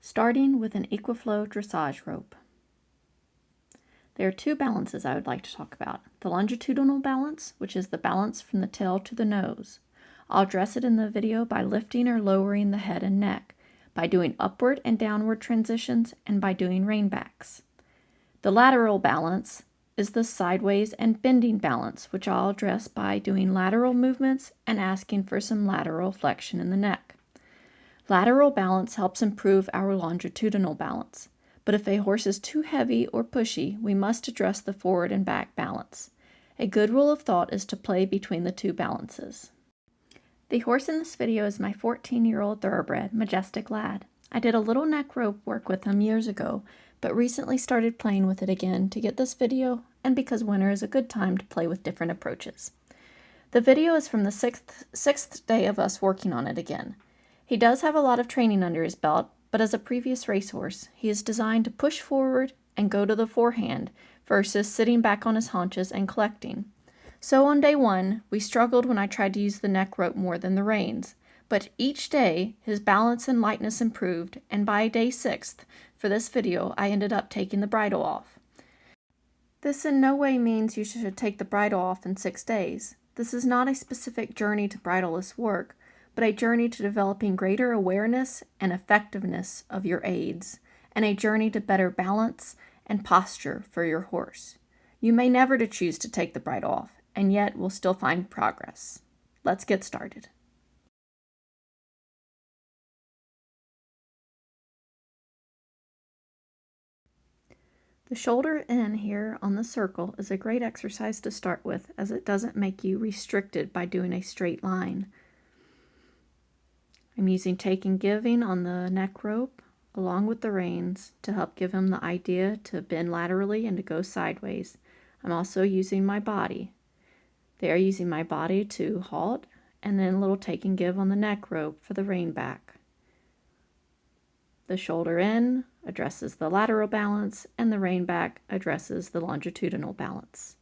starting with an Equi-Flow Dressage Rope. There are two balances I would like to talk about. The longitudinal balance, which is the balance from the tail to the nose. I'll address it in the video by lifting or lowering the head and neck, by doing upward and downward transitions, and by doing rainbacks. The lateral balance is the sideways and bending balance, which I'll address by doing lateral movements and asking for some lateral flexion in the neck. Lateral balance helps improve our longitudinal balance, but if a horse is too heavy or pushy, we must address the forward and back balance. A good rule of thought is to play between the two balances. The horse in this video is my 14-year-old thoroughbred, Majestic Lad. I did a little neck rope work with him years ago, but recently started playing with it again to get this video and because winter is a good time to play with different approaches. The video is from the sixth day of us working on it again. He does have a lot of training under his belt, but as a previous racehorse, he is designed to push forward and go to the forehand versus sitting back on his haunches and collecting. So on day one, we struggled when I tried to use the neck rope more than the reins, but each day his balance and lightness improved, and by day 6th, for this video, I ended up taking the bridle off. This in no way means you should take the bridle off in 6 days. This is not a specific journey to bridleless work, but a journey to developing greater awareness and effectiveness of your aids, and a journey to better balance and posture for your horse. You may never choose to take the bridle off, and yet will still find progress. Let's get started. The shoulder in here on the circle is a great exercise to start with, as it doesn't make you restricted by doing a straight line. I'm using take and giving on the neck rope along with the reins to help give him the idea to bend laterally and to go sideways. I'm also using my body. They are using my body to halt, and then a little take and give on the neck rope for the rein back. The shoulder in addresses the lateral balance, and the rein back addresses the longitudinal balance.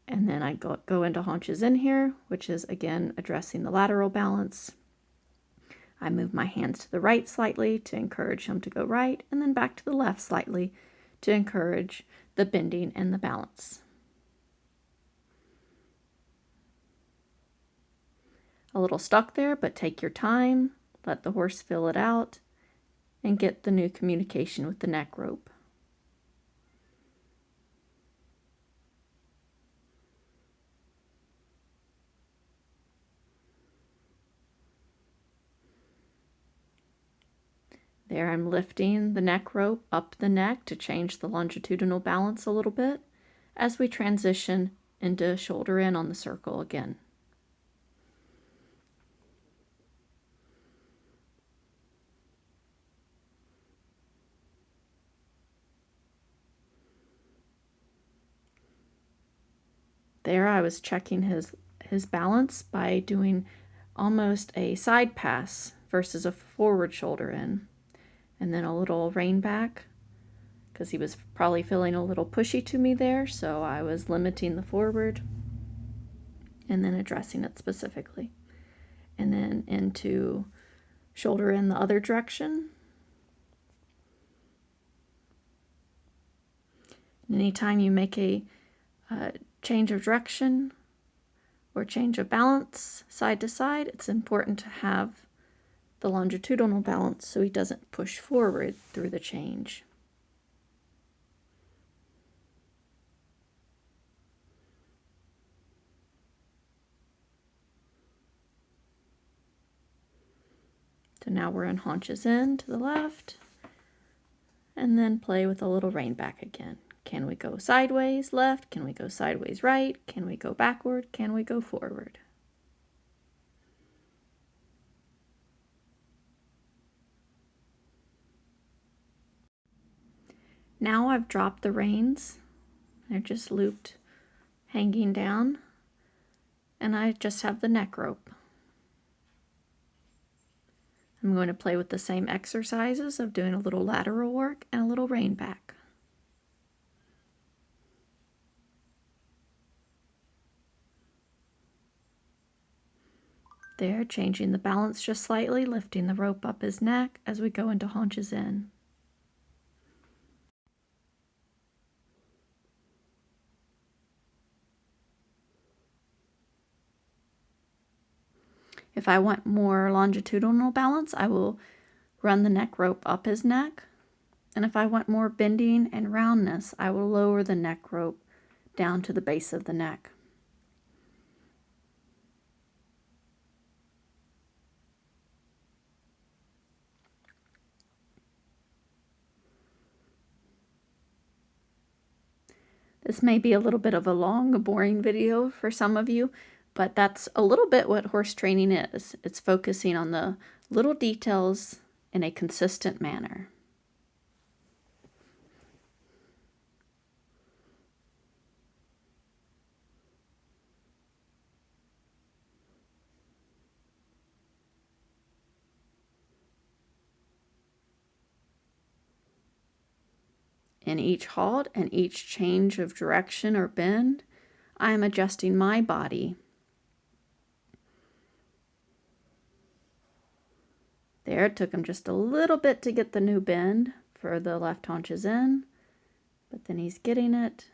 And then I go into haunches in here, which is again addressing the lateral balance. I move my hands to the right slightly to encourage him to go right, and then back to the left slightly to encourage the bending and the balance. A little stuck there, but take your time, let the horse fill it out, and get the new communication with the neck rope. There I'm lifting the neck rope up the neck to change the longitudinal balance a little bit as we transition into shoulder in on the circle again. There I was checking his balance by doing almost a side pass versus a forward shoulder in. And then a little rein back, because he was probably feeling a little pushy to me there, so I was limiting the forward and then addressing it specifically. And then into shoulder in the other direction. And anytime you make a change of direction or change of balance side to side, it's important to have the longitudinal balance so he doesn't push forward through the change. So now we're in haunches in to the left, and then play with a little rein back again. Can we go sideways left? Can we go sideways right? Can we go backward? Can we go forward? Now I've dropped the reins. They're just looped, hanging down, and I just have the neck rope. I'm going to play with the same exercises of doing a little lateral work and a little rein back. There, changing the balance just slightly, lifting the rope up his neck as we go into haunches in. If I want more longitudinal balance, I will run the neck rope up his neck. And if I want more bending and roundness, I will lower the neck rope down to the base of the neck. This may be a little bit of a long, boring video for some of you, but that's a little bit what horse training is. It's focusing on the little details in a consistent manner. In each halt and each change of direction or bend, I am adjusting my body. There, it took him just a little bit to get the new bend for the left haunches in, but then he's getting it.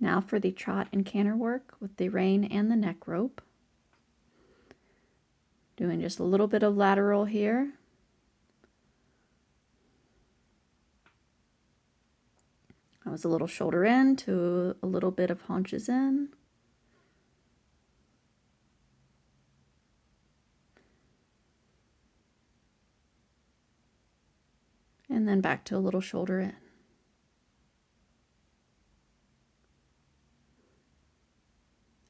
Now for the trot and canter work with the rein and the neck rope. Doing just a little bit of lateral here. I was a little shoulder in to a little bit of haunches in. And then back to a little shoulder in.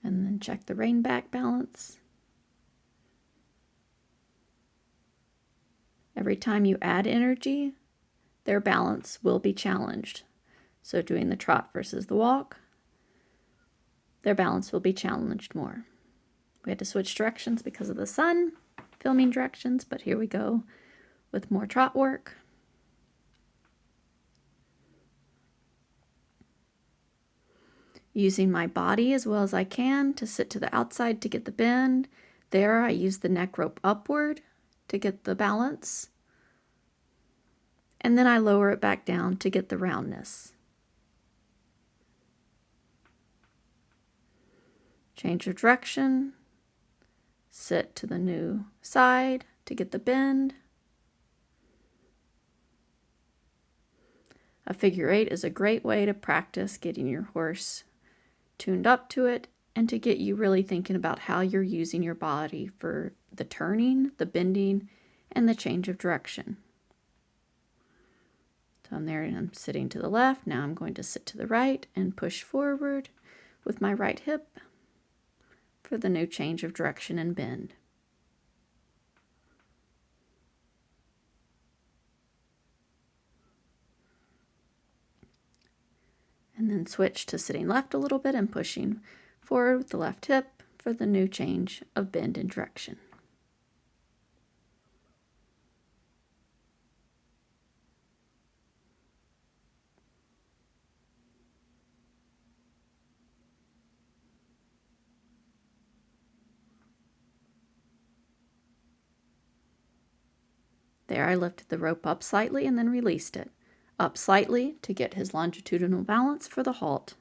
And then check the rein back balance. Every time you add energy, their balance will be challenged. So doing the trot versus the walk, their balance will be challenged more. We had to switch directions because of the sun, filming directions, but here we go with more trot work. Using my body as well as I can to sit to the outside to get the bend. There, I use the neck rope upward to get the balance. And then I lower it back down to get the roundness. Change of direction. Sit to the new side to get the bend. A figure eight is a great way to practice getting your horse tuned up to it and to get you really thinking about how you're using your body for the turning, the bending, and the change of direction. So I'm there and I'm sitting to the left. Now I'm going to sit to the right and push forward with my right hip for the new change of direction and bend. And then switch to sitting left a little bit and pushing forward with the left hip for the new change of bend and direction. There, I lifted the rope up slightly and then released it. Up slightly to get his longitudinal balance for the halt.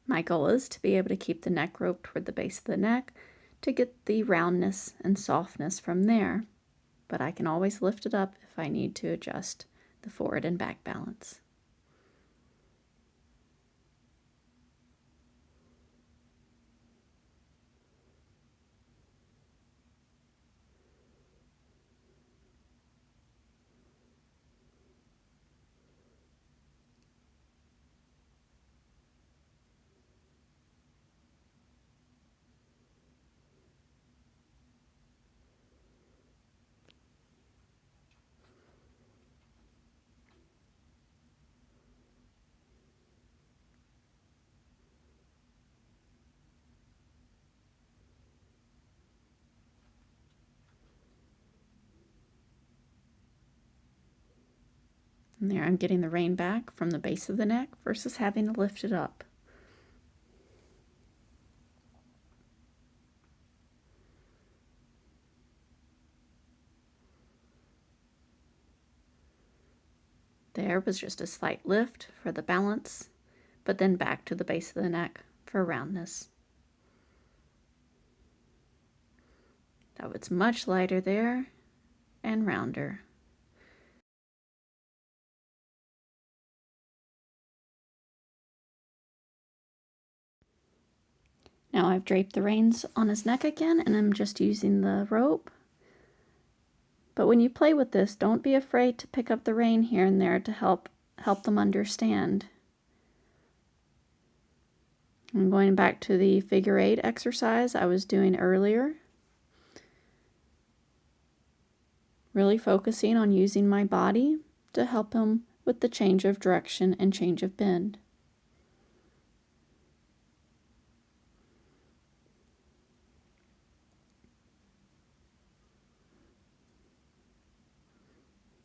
My goal is to be able to keep the neck rope toward the base of the neck to get the roundness and softness from there, but I can always lift it up if I need to adjust the forward and back balance. And there I'm getting the rein back from the base of the neck versus having to lift it up. There was just a slight lift for the balance, but then back to the base of the neck for roundness. Now it's much lighter there and rounder. Now I've draped the reins on his neck again, and I'm just using the rope. But when you play with this, don't be afraid to pick up the rein here and there to help them understand. I'm going back to the figure 8 exercise I was doing earlier. Really focusing on using my body to help him with the change of direction and change of bend.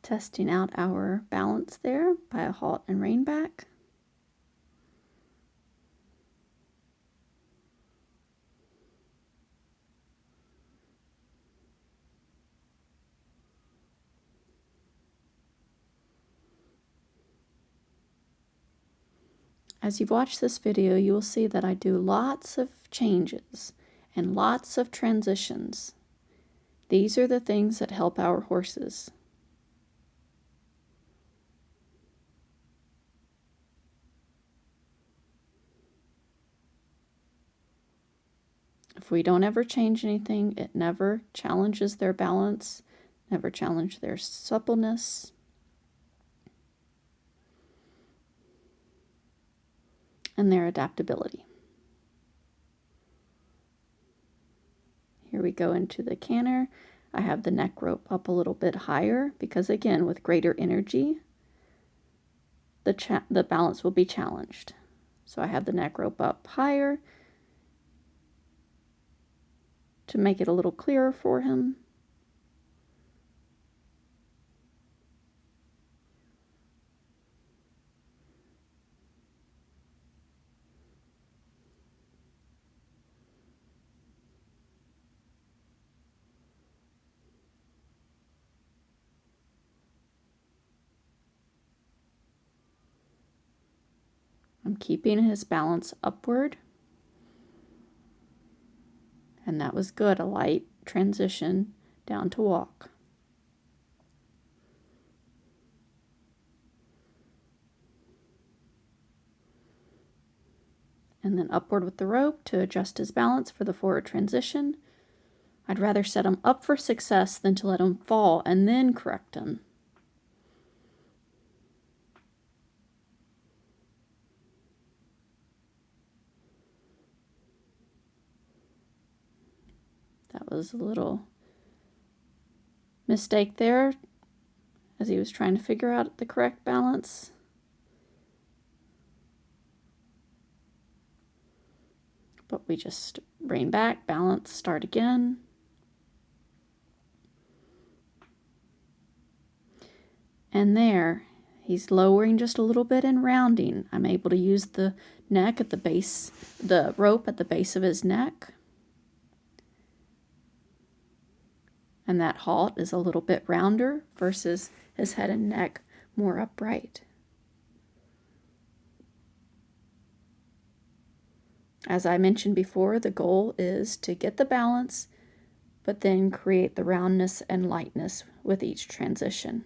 Testing out our balance there by a halt and rein back. As you've watched this video, you will see that I do lots of changes and lots of transitions. These are the things that help our horses. If we don't ever change anything, it never challenges their balance, never challenges their suppleness. And their adaptability. Here we go into the canter. I have the neck rope up a little bit higher because, again, with greater energy, the balance will be challenged. So I have the neck rope up higher to make it a little clearer for him. I'm keeping his balance upward. And that was good, a light transition down to walk. And then upward with the rope to adjust his balance for the forward transition. I'd rather set him up for success than to let him fall and then correct him. That was a little mistake there as he was trying to figure out the correct balance. But we just rein back, balance, start again. And there, he's lowering just a little bit and rounding. I'm able to use the neck at the base, the rope at the base of his neck. And that halt is a little bit rounder versus his head and neck more upright. As I mentioned before, the goal is to get the balance, but then create the roundness and lightness with each transition.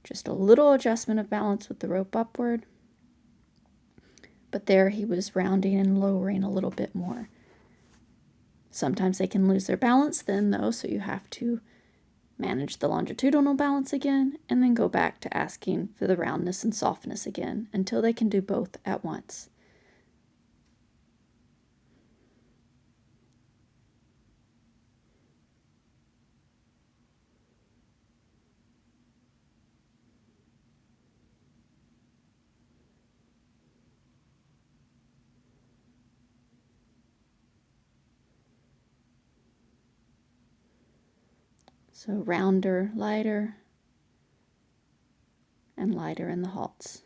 Just a little adjustment of balance with the rope upward. But there he was rounding and lowering a little bit more. Sometimes they can lose their balance then, though, so you have to manage the longitudinal balance again and then go back to asking for the roundness and softness again until they can do both at once. So rounder, lighter, and lighter in the halts.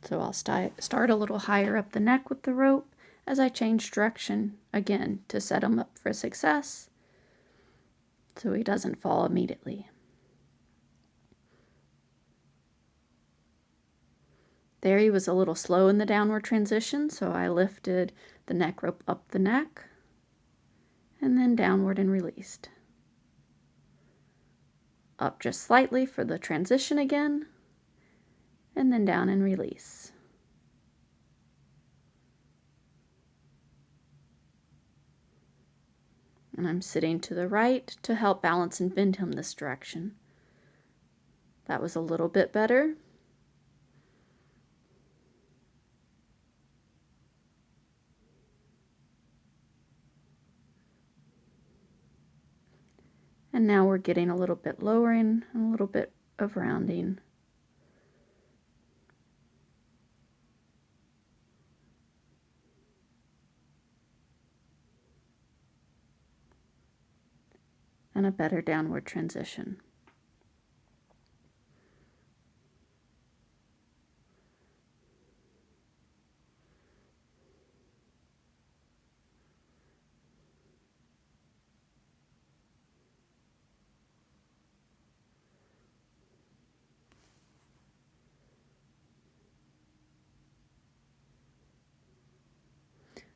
So I'll start a little higher up the neck with the rope as I change direction again to set him up for success so he doesn't fall immediately. There he was a little slow in the downward transition, so I lifted the neck rope up the neck and then downward and released. Up just slightly for the transition again, and then down and release. And I'm sitting to the right to help balance and bend him this direction. That was a little bit better. And now we're getting a little bit lowering and a little bit of rounding. And a better downward transition.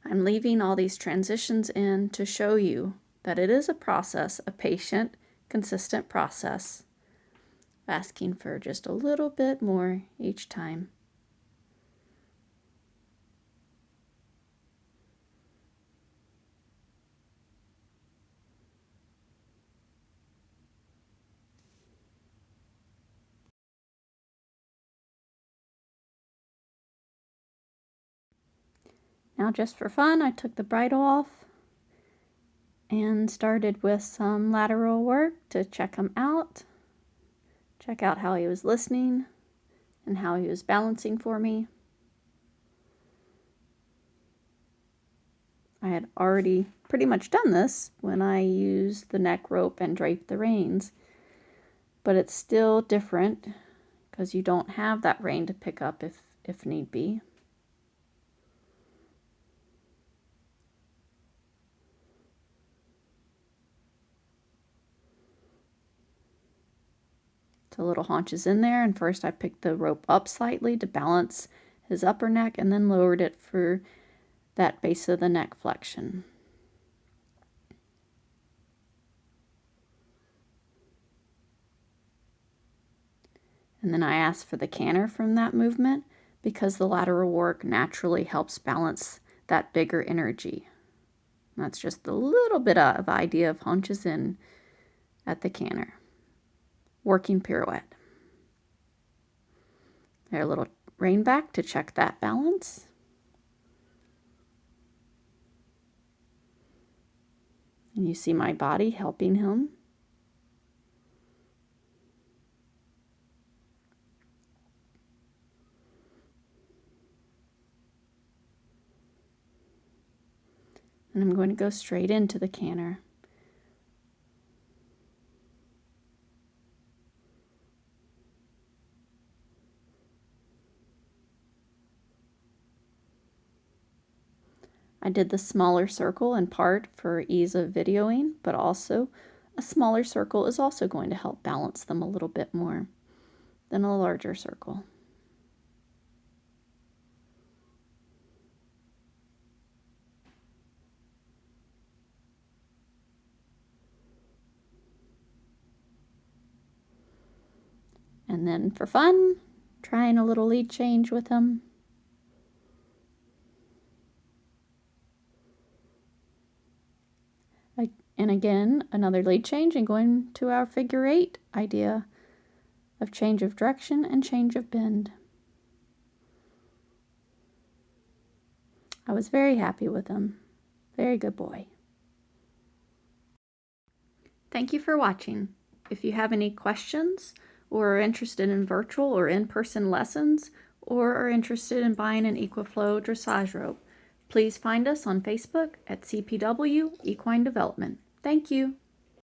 I'm leaving all these transitions in to show you that it is a process, a patient, consistent process, asking for just a little bit more each time. Now just for fun, I took the bridle off and started with some lateral work to check him out. Check out how he was listening and how he was balancing for me. I had already pretty much done this when I used the neck rope and draped the reins, but it's still different because you don't have that rein to pick up if need be. So little haunches in there, and first I picked the rope up slightly to balance his upper neck and then lowered it for that base of the neck flexion. And then I asked for the canter from that movement because the lateral work naturally helps balance that bigger energy. That's just a little bit of idea of haunches in at the canter. Working pirouette. There, a little rein back to check that balance. And you see my body helping him. And I'm going to go straight into the canter. I did the smaller circle in part for ease of videoing, but also a smaller circle is also going to help balance them a little bit more than a larger circle. And then for fun, trying a little lead change with him. And again, another lead change and going to our figure 8 idea of change of direction and change of bend. I was very happy with him. Very good boy. Thank you for watching. If you have any questions or are interested in virtual or in-person lessons or are interested in buying an Equi-Flow Dressage Rope, please find us on Facebook at CPW Equine Development. Thank you.